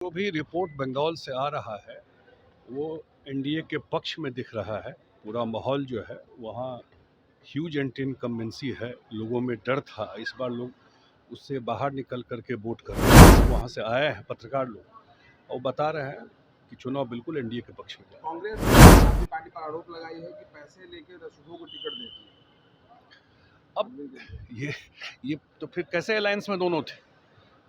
जो भी रिपोर्ट बंगाल से आ रहा है वो एनडीए के पक्ष में दिख रहा है। पूरा माहौल जो है वहाँ ह्यूज एंटी इनकम्बेंसी है, लोगों में डर था। इस बार लोग उससे बाहर निकल करके वोट कर रहे हैं। वहाँ से आए हैं पत्रकार लोग और बता रहे हैं कि चुनाव बिल्कुल एनडीए के पक्ष में जाए। कांग्रेस अपनी पार्टी पर आरोप लगाई है कि पैसे लेके रसूखों को टिकट देती है। अब ये तो फिर कैसे अलायंस में दोनों थे?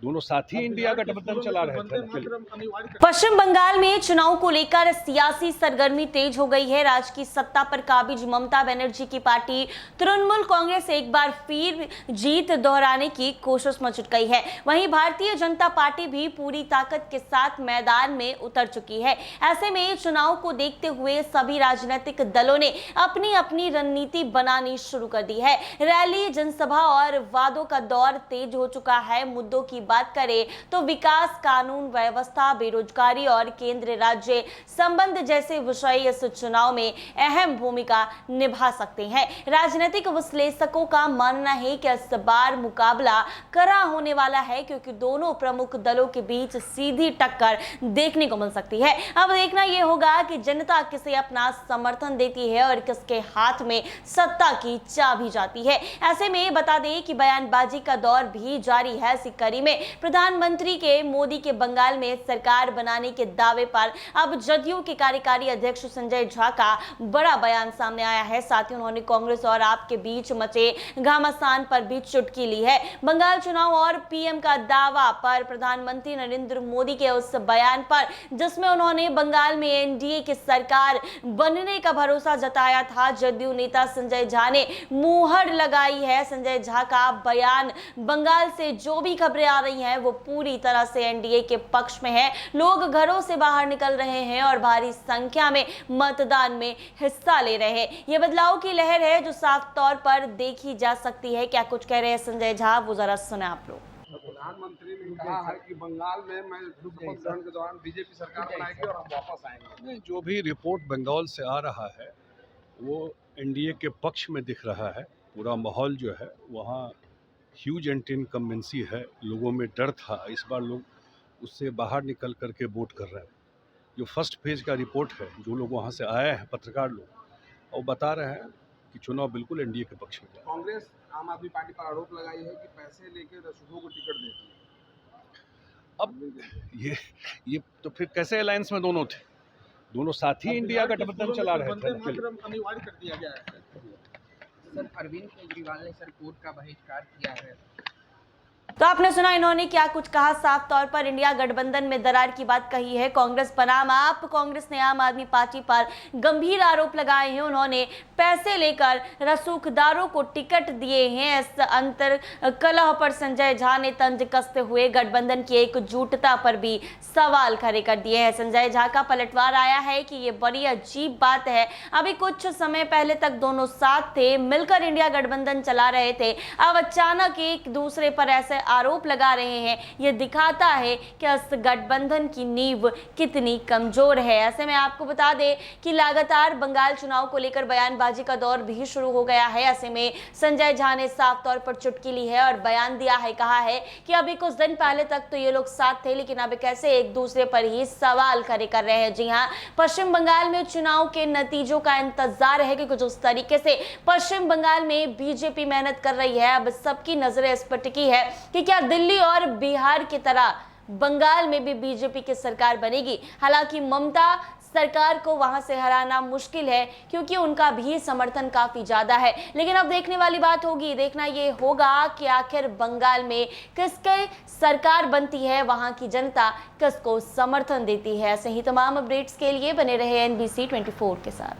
दोनों साथ ही इंडिया गठबंधन चला रहे थे। पश्चिम बंगाल में चुनाव को लेकर सियासी सरगर्मी तेज हो गई है। राज्य की सत्ता पर काबिज ममता बनर्जी की पार्टी तृणमूल कांग्रेस एक बार फिर जीत दोहराने की कोशिश में जुट गई है। वहीं भारतीय जनता पार्टी भी पूरी ताकत के साथ मैदान में उतर चुकी है। ऐसे में चुनाव को देखते हुए सभी राजनीतिक दलों ने अपनी अपनी रणनीति बनानी शुरू कर दी है। रैली, जनसभा और वादों का दौर तेज हो चुका है। मुद्दों की बात करें तो विकास, कानून व्यवस्था, बेरोजगारी और केंद्र राज्य संबंध जैसे विषय इस चुनाव में अहम भूमिका निभा सकते हैं। राजनीतिक विश्लेषकों का मानना है कि इस बार मुकाबला कड़ा होने वाला है, क्योंकि दोनों प्रमुख दलों के बीच सीधी टक्कर देखने को मिल सकती है। अब देखना यह होगा कि जनता किसे अपना समर्थन देती है और किसके हाथ में सत्ता की चाबी जाती है। ऐसे में बता दें कि बयानबाजी का दौर भी जारी है। इसी कड़ी में प्रधानमंत्री के मोदी के बंगाल में सरकार बनाने के दावे पर अब जदयू के कार्यकारी अध्यक्ष संजय झा का बड़ा बयान सामने आया है। साथ ही उन्होंने कांग्रेस और आप के बीच मचे घमासान पर भी चुटकी ली है। बंगाल चुनाव और पीएम का दावा पर प्रधानमंत्री नरेंद्र मोदी के उस बयान पर, जिसमें उन्होंने बंगाल में एनडीए की सरकार बनने का भरोसा जताया था, जदयू नेता संजय झा ने मुहर लगाई है। संजय झा का बयान, बंगाल से जो भी खबरें आ रही हैं वो पूरी तरह से एनडीए के पक्ष में है। लोग घरों से बाहर निकल रहे हैं और भारी संख्या में मतदान में हिस्सा ले रहे हैं। ये बदलाव की लहर है जो साफ तौर पर देखी जा सकती है। क्या कुछ कह रहे हैं संजय झा, वो जरा सुने आप लोग। प्रधानमंत्री ने कहा है कि बंगाल में मैं शपथ ग्रहण के दौरान बीजेपी सरकार बनाएगी और हम वापस आएंगे। नहीं, जो भी रिपोर्ट बंगाल से आ रहा है वो एनडीए के पक्ष में दिख रहा है। पूरा माहौल जो है वहाँ ह्यूज एंटी इनकम्बेंसी है, लोगों में डर था। इस बार लोग उससे बाहर निकल करके वोट कर रहे हैं। जो फर्स्ट फेज का रिपोर्ट है, जो लोग वहाँ से आए हैं पत्रकार लोग और बता रहे हैं कि चुनाव बिल्कुल एनडीए के पक्ष में जाए। कांग्रेस आम आदमी पार्टी पर आरोप लगाई है कि पैसे लेके रसूखों को टिकट देती है। अब ये तो फिर कैसे अलायंस में दोनों थे? दोनों साथ ही इंडिया गठबंधन चला रहे थे। अनिवार्य कर दिया गया है। सर, अरविंद केजरीवाल ने सर कोर्ट का बहिष्कार किया है। तो आपने सुना इन्होंने क्या कुछ कहा। साफ तौर पर इंडिया गठबंधन में दरार की बात कही है। कांग्रेस बनाम आप कांग्रेस ने आम आदमी पार्टी पर गंभीर आरोप लगाए हैं। उन्होंने पैसे लेकर रसूखदारों को टिकट दिए हैं। इस अंतर कलह पर संजय झा ने तंज कसते हुए गठबंधन की एकजुटता पर भी सवाल खड़े कर दिए हैं। संजय झा का पलटवार आया है कि ये बड़ी अजीब बात है। अभी कुछ समय पहले तक दोनों साथ थे, मिलकर इंडिया गठबंधन चला रहे थे। अब अचानक एक दूसरे पर ऐसे आरोप लगा रहे हैं। यह दिखाता है कि इस गठबंधन की नींव कितनी कमजोर है। ऐसे में आपको बता दें कि लगातार बंगाल चुनाव को लेकर बयानबाजी का दौर भी शुरू हो गया है। ऐसे में संजय झा ने साफ तौर पर चुटकी ली है और बयान दिया है। कहा है कि अभी कुछ दिन पहले तक तो ये लोग साथ थे, लेकिन अब कैसे एक दूसरे पर ही सवाल खड़े कर रहे हैं। जी हाँ, पश्चिम बंगाल में चुनाव के नतीजों का इंतजार है कि कुछ उस तरीके से पश्चिम बंगाल में बीजेपी मेहनत कर रही है। अब सबकी नजरें इस पर टिकी है कि क्या दिल्ली और बिहार की तरह बंगाल में भी बीजेपी की सरकार बनेगी। हालांकि ममता सरकार को वहां से हराना मुश्किल है, क्योंकि उनका भी समर्थन काफी ज्यादा है। लेकिन अब देखने वाली बात होगी, देखना ये होगा कि आखिर बंगाल में किसके सरकार बनती है, वहां की जनता किसको समर्थन देती है। ऐसे ही तमाम अपडेट्स के लिए बने रहे NBC 24 के साथ।